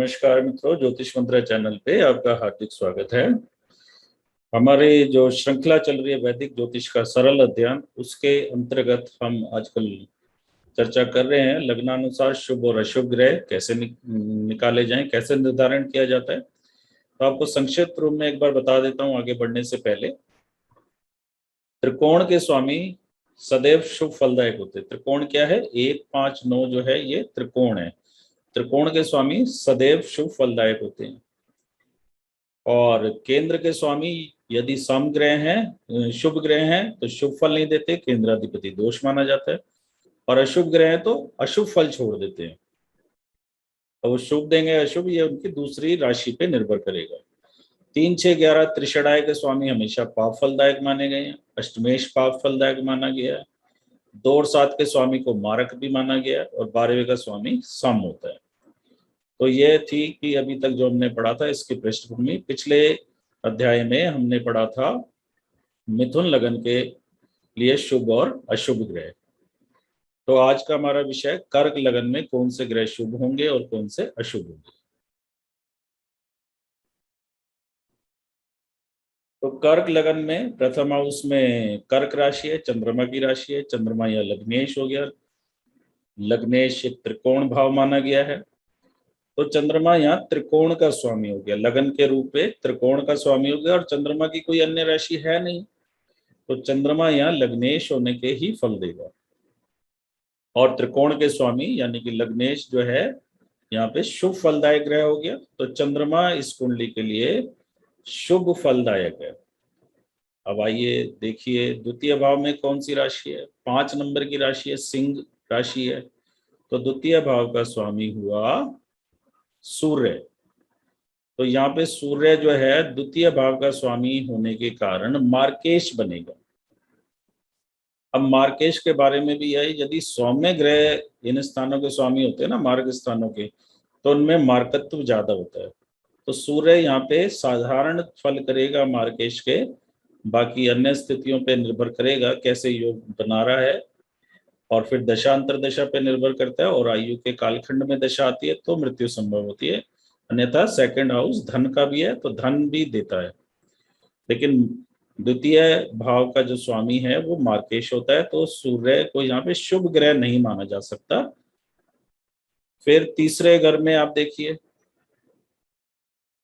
नमस्कार मित्रों, ज्योतिष मंत्र चैनल पे आपका हार्दिक स्वागत है। हमारे जो श्रृंखला चल रही है वैदिक ज्योतिष का सरल अध्ययन, उसके अंतर्गत हम आजकल चर्चा कर रहे हैं लग्नानुसार शुभ और अशुभ ग्रह कैसे निकाले जाएं, कैसे निर्धारण किया जाता है। तो आपको संक्षिप्त रूप में एक बार बता देता हूं आगे बढ़ने से पहले। त्रिकोण के स्वामी सदैव शुभ फलदायक होते हैं। त्रिकोण क्या है? 1, 5, 9 जो है ये त्रिकोण है। त्रिकोण के स्वामी सदैव शुभ फलदायक होते हैं। और केंद्र के स्वामी यदि सम ग्रह हैं, शुभ ग्रह हैं, तो शुभ फल नहीं देते, केंद्राधिपति दोष माना जाता है। और अशुभ ग्रह हैं तो अशुभ फल छोड़ देते हैं। तो वो शुभ देंगे अशुभ, ये उनकी दूसरी राशि पे निर्भर करेगा। 3, 6, 11 त्रिषणाय के स्वामी हमेशा पाप फलदायक माने गए हैं। अष्टमेश पाप फलदायक माना गया है। 2 और 7 के स्वामी को मारक भी माना गया है। और 12वें का स्वामी सम होता है। तो ये थी कि अभी तक जो हमने पढ़ा था इसकी पृष्ठभूमि। पिछले अध्याय में हमने पढ़ा था मिथुन लगन के लिए शुभ और अशुभ ग्रह। तो आज का हमारा विषय कर्क लगन में कौन से ग्रह शुभ होंगे और कौन से अशुभ होंगे। तो कर्क लगन में प्रथम हाउस में कर्क राशि है, चंद्रमा की राशि है। चंद्रमा या लग्नेश हो गया। लग्नेश एक त्रिकोण भाव माना गया है। तो चंद्रमा यहाँ त्रिकोण का स्वामी हो गया, लगन के रूप में त्रिकोण का स्वामी हो गया। और चंद्रमा की कोई अन्य राशि है नहीं, तो चंद्रमा यहाँ लग्नेश होने के ही फल देगा। और त्रिकोण के स्वामी यानी कि लग्नेश जो है यहाँ पे शुभ फलदायक ग्रह हो गया। तो चंद्रमा इस कुंडली के लिए शुभ फलदायक है। अब आइए देखिए द्वितीय भाव में कौन सी राशि है। 5 नंबर की राशि है, सिंह राशि है। तो द्वितीय भाव का स्वामी हुआ सूर्य। तो यहाँ पे सूर्य जो है द्वितीय भाव का स्वामी होने के कारण मार्केश बनेगा। अब मार्केश के बारे में भी यही, यदि सौम्य ग्रह इन स्थानों के स्वामी होते हैं ना, मार्ग स्थानों के, तो उनमें मार्कत्व ज्यादा होता है। तो सूर्य यहाँ पे साधारण फल करेगा मार्केश के, बाकी अन्य स्थितियों पे निर्भर करेगा कैसे योग बना रहा है। और फिर दशा अंतर दशा पे निर्भर करता है। और आयु के कालखंड में दशा आती है तो मृत्यु संभव होती है। अन्यथा सेकंड हाउस धन का भी है तो धन भी देता है। लेकिन द्वितीय भाव का जो स्वामी है वो मार्केश होता है, तो सूर्य को यहाँ पे शुभ ग्रह नहीं माना जा सकता। फिर तीसरे घर में आप देखिए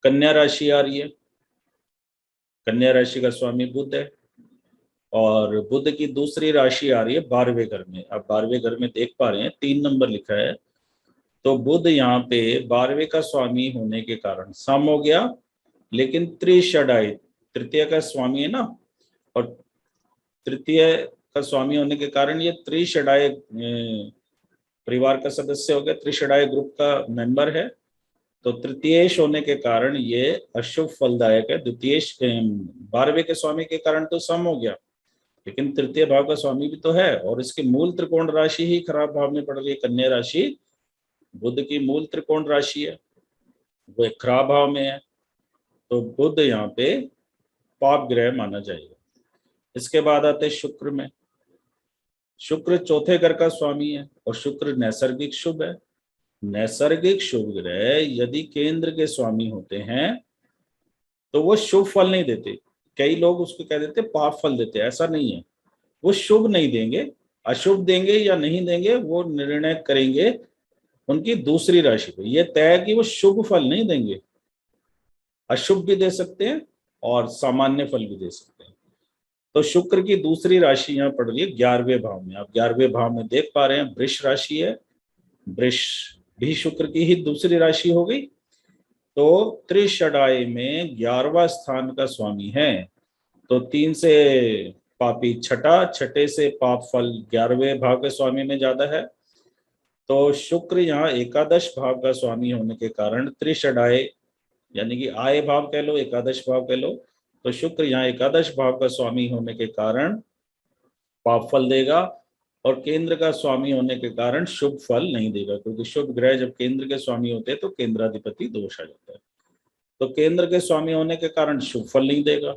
कन्या राशि आ रही है। कन्या राशि का स्वामी बुध है। और बुध की दूसरी राशि आ रही है 12वें घर में। अब 12वें घर में देख पा रहे हैं 3 नंबर लिखा है। तो बुध यहाँ पे 12वें का स्वामी होने के कारण सम हो गया, लेकिन त्रिषडाई तृतीय का स्वामी है ना, और तृतीय का स्वामी होने के कारण ये त्रिषडाई परिवार का सदस्य हो गया, त्रिषडाई ग्रुप का मेंबर है। तो तृतीयेश होने के कारण ये अशुभ फलदायक है। द्वितीयेश 12वें के स्वामी के कारण तो सम हो गया, लेकिन तृतीय भाव का स्वामी भी तो है। और इसकी मूल त्रिकोण राशि ही खराब भाव में पड़ रही है। कन्या राशि बुध की मूल त्रिकोण राशि है, वो एक खराब भाव में है। तो बुध यहाँ पे पाप ग्रह माना जाएगा। इसके बाद आते शुक्र में। शुक्र चौथे घर का स्वामी है और शुक्र नैसर्गिक शुभ है। नैसर्गिक शुभ ग्रह यदि केंद्र के स्वामी होते हैं तो वो शुभ फल नहीं देते। कई लोग उसको कह देते पाप फल देते, ऐसा नहीं है। वो शुभ नहीं देंगे, अशुभ देंगे या नहीं देंगे वो निर्णय करेंगे उनकी दूसरी राशि पे। ये तय है कि वो शुभ फल नहीं देंगे, अशुभ भी दे सकते हैं और सामान्य फल भी दे सकते हैं। तो शुक्र की दूसरी राशि यहाँ पड़ रही है 11वें भाव में। आप 11वें भाव में देख पा रहे हैं वृष राशि है। वृष भी शुक्र की ही दूसरी राशि हो गई। तो त्रिषडाई में 11वां स्थान का स्वामी है। तो 3 से पापी छठा, छठे से पाप फल 11वें भाव के स्वामी में ज्यादा है। तो शुक्र यहाँ एकादश भाव का स्वामी होने के कारण त्रिषडाई यानी कि आय भाव कह लो, एकादश भाव कह लो। तो शुक्र यहाँ एकादश भाव का स्वामी होने के कारण पाप फल देगा और केंद्र का स्वामी होने के कारण शुभ फल नहीं देगा, क्योंकि शुभ ग्रह जब केंद्र के स्वामी होते हैं तो केंद्राधिपति दोष आ जाता है। तो केंद्र के स्वामी होने के कारण शुभ फल नहीं देगा,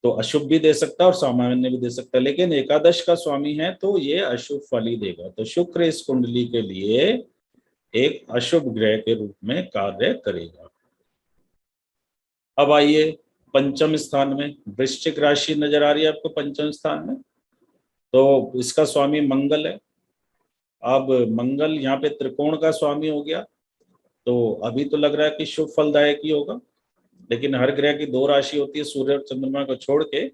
तो अशुभ भी दे सकता है और सामान्य भी दे सकता है। लेकिन एकादश का स्वामी है तो ये अशुभ फल ही देगा। तो शुक्र इस कुंडली के लिए एक अशुभ ग्रह के रूप में कार्य करेगा। अब आइए पंचम स्थान में, वृश्चिक राशि नजर आ रही है आपको पंचम स्थान में, तो इसका स्वामी मंगल है। अब मंगल यहाँ पे त्रिकोण का स्वामी हो गया, तो अभी तो लग रहा है कि शुभ फलदायक ही होगा, लेकिन हर ग्रह की दो राशि होती है सूर्य और चंद्रमा को छोड़ के।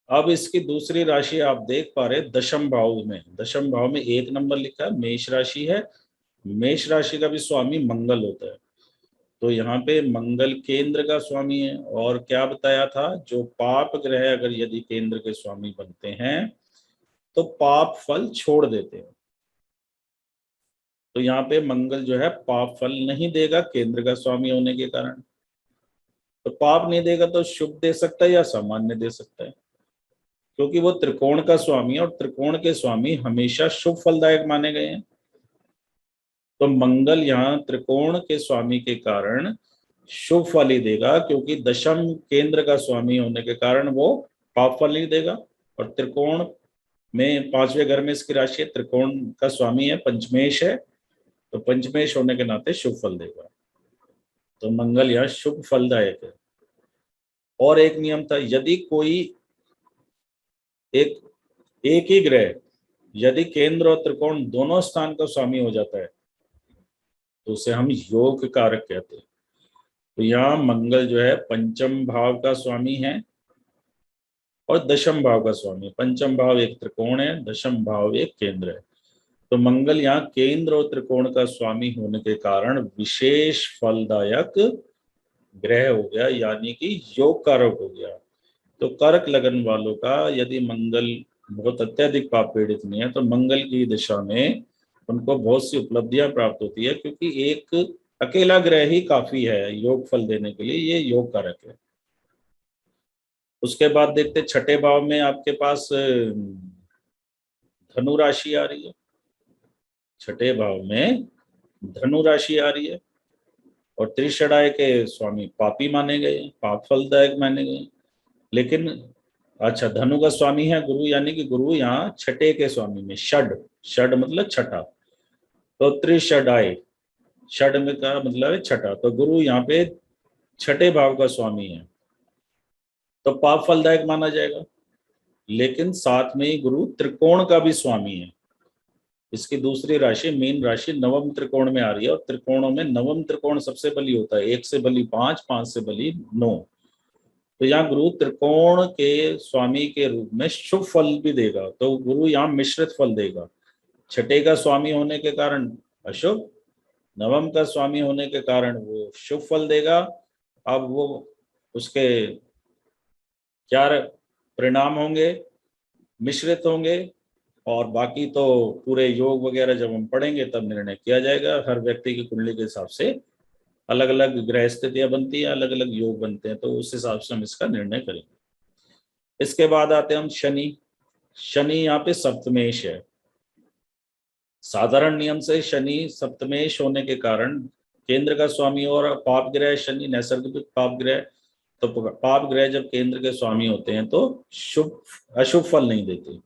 अब इसकी दूसरी राशि आप देख पा रहे दशम भाव में, दशम भाव में एक नंबर लिखा है, मेष राशि है। मेष राशि का भी स्वामी मंगल होता है, तो यहाँ पे मंगल केंद्र का स्वामी है। और क्या बताया था, जो पाप ग्रह अगर यदि केंद्र के स्वामी बनते हैं तो पाप फल छोड़ देते हैं। तो यहाँ पे मंगल जो है पाप फल नहीं देगा केंद्र का स्वामी होने के कारण। तो पाप नहीं देगा तो शुभ दे सकता है या सामान्य दे सकता है, क्योंकि वो त्रिकोण का स्वामी है और त्रिकोण के स्वामी हमेशा शुभ फलदायक माने गए हैं। तो मंगल यहाँ त्रिकोण के स्वामी के कारण शुभ फल ही देगा, क्योंकि दशम केंद्र का स्वामी होने के कारण वो पाप फल ही देगा। और त्रिकोण में पांचवें घर में इसकी राशि है, त्रिकोण का स्वामी है पंचमेश है, तो पंचमेश होने के नाते शुभ फल देगा। तो मंगल यहाँ शुभ फलदायक है। और एक नियम था, यदि कोई एक एक ही ग्रह यदि केंद्र और त्रिकोण दोनों स्थान का स्वामी हो जाता है तो उसे हम योग कारक कहते हैं। तो यहाँ मंगल जो है पंचम भाव का स्वामी है और दशम भाव का स्वामी। पंचम भाव एक त्रिकोण है, दशम भाव एक केंद्र है। तो मंगल यहाँ केंद्र और त्रिकोण का स्वामी होने के कारण विशेष फलदायक ग्रह हो गया, यानी कि योग कारक हो गया। तो कर्क लगन वालों का यदि मंगल बहुत अत्यधिक पाप पीड़ित नहीं है तो मंगल की दिशा में उनको बहुत सी उपलब्धियां प्राप्त होती है, क्योंकि एक अकेला ग्रह ही काफी है योग फल देने के लिए, ये योग कारक है। उसके बाद देखते छठे भाव में आपके पास धनु राशि आ रही है। छठे भाव में धनु राशि आ रही है और त्रिषडाय के स्वामी पापी माने गए, पाप फलदायक माने गए। लेकिन अच्छा, धनु का स्वामी है गुरु, यानी कि गुरु यहाँ छठे के स्वामी में, षड, षड मतलब छठा, तो त्रिषडाय, षड में का मतलब है छठा, तो गुरु यहाँ पे छठे भाव का स्वामी है, तो पाप फलदायक माना जाएगा। लेकिन साथ में ही गुरु त्रिकोण का भी स्वामी है। इसकी दूसरी राशि मीन राशि नवम त्रिकोण में आ रही है, और त्रिकोणों में नवम त्रिकोण सबसे बली होता है, 1 से बली 5, 5 से बली 9। तो यहाँ गुरु त्रिकोण के स्वामी के रूप में शुभ फल भी देगा, तो गुरु यहाँ मिश्रित फल देगा। छठे का स्वामी होने के कारण अशुभ, नवम का स्वामी होने के कारण वो शुभ फल देगा। अब वो उसके क्या परिणाम होंगे, मिश्रित होंगे, और बाकी तो पूरे योग वगैरह जब हम पढ़ेंगे तब निर्णय किया जाएगा। हर व्यक्ति की कुंडली के हिसाब से अलग अलग ग्रह स्थितियां बनती है, अलग अलग योग बनते हैं, तो उस हिसाब से हम इसका निर्णय करेंगे। इसके बाद आते हैं हम शनि। शनि यहाँ पे सप्तमेश है। साधारण नियम से शनि सप्तमेश होने के कारण केंद्र का स्वामी और पाप ग्रह शनि नैसर्गिक पाप ग्रह, तो पाप ग्रह जब केंद्र के स्वामी होते हैं तो शुभ अशुभ फल नहीं देते।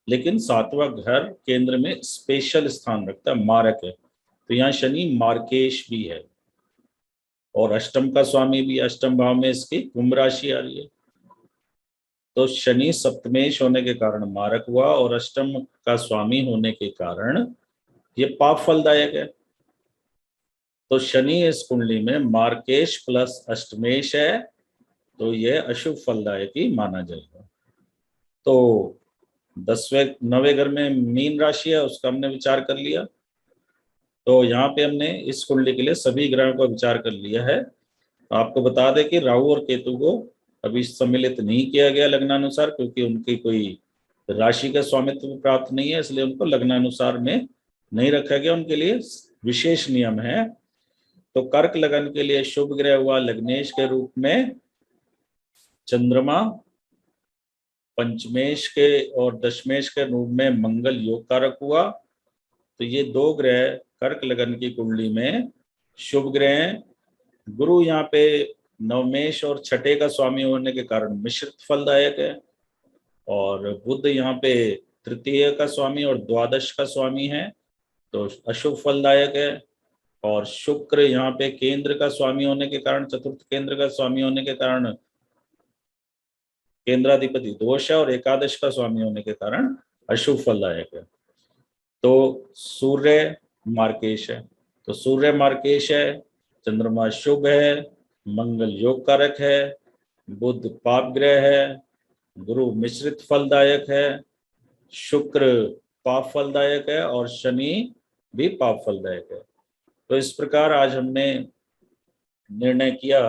लेकिन सातवां घर केंद्र में स्पेशल स्थान रखता है, मारक है, तो यहाँ शनि मार्केश भी है। और अष्टम का स्वामी भी, अष्टम भाव में इसकी कुंभ राशि आ रही है, तो शनि सप्तमेश होने के कारण मारक हुआ, और अष्टम का स्वामी होने के कारण ये पाप फलदायक है। तो शनि इस कुंडली में मार्केश प्लस अष्टमेश है, तो ये अशुभ फलदायक ही माना जाएगा। तो 10वें 9वें घर में मीन राशि है, उसका हमने विचार कर लिया। तो यहाँ पे हमने इस कुंडली के लिए सभी ग्रहों का विचार कर लिया है। आपको बता दें कि राहु और केतु को अभी सम्मिलित नहीं किया गया लग्नानुसार, क्योंकि उनकी कोई राशि का स्वामित्व प्राप्त नहीं है, इसलिए उनको लग्नानुसार में नहीं रखा गया। उनके लिए विशेष नियम है। तो कर्क लगन के लिए शुभ ग्रह हुआ लग्नेश के रूप में चंद्रमा, पंचमेश के और दशमेश के रूप में मंगल योग कारक हुआ। तो ये दो ग्रह कर्क लगन की कुंडली में शुभ ग्रह हैं। गुरु यहाँ पे नवमेश और छठे का स्वामी होने के कारण मिश्रित फलदायक है, और बुध यहाँ पे तृतीय का स्वामी और द्वादश का स्वामी है, तो अशुभ फलदायक है। और शुक्र यहाँ पे केंद्र का स्वामी होने के कारण, चतुर्थ केंद्र का स्वामी होने के कारण केंद्राधिपति दोष है, और एकादश का स्वामी होने के कारण अशुभ फलदायक है। तो सूर्य मार्केश है, तो सूर्य मार्केश है, चंद्रमा शुभ है, मंगल योग कारक है, बुध पाप ग्रह है, गुरु मिश्रित फलदायक है, शुक्र पाप फलदायक है, और शनि भी पाप फलदायक है। तो इस प्रकार आज हमने निर्णय किया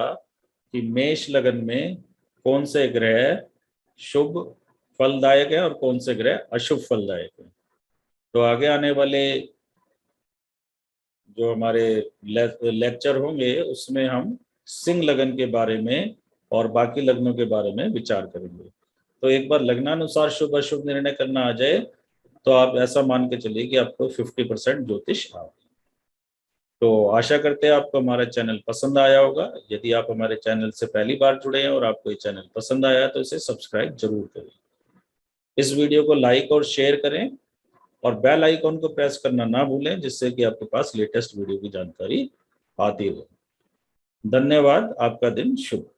कि मेष लग्न में कौन से ग्रह शुभ फलदायक है और कौन से ग्रह अशुभ फलदायक है। तो आगे आने वाले जो हमारे लेक्चर होंगे उसमें हम सिंह लग्न के बारे में और बाकी लग्नों के बारे में विचार करेंगे। तो एक बार लग्नानुसार शुभ अशुभ निर्णय करना आ जाए तो आप ऐसा मान के चलिए कि आपको 50% ज्योतिष आ गई। तो आशा करते हैं आपको हमारा चैनल पसंद आया होगा। यदि आप हमारे चैनल से पहली बार जुड़े हैं और आपको ये चैनल पसंद आया तो इसे सब्सक्राइब जरूर करें। इस वीडियो को लाइक और शेयर करें और बेल आइकॉन को प्रेस करना ना भूलें, जिससे कि आपके पास लेटेस्ट वीडियो की जानकारी आती रहे। धन्यवाद। आपका दिन शुभ।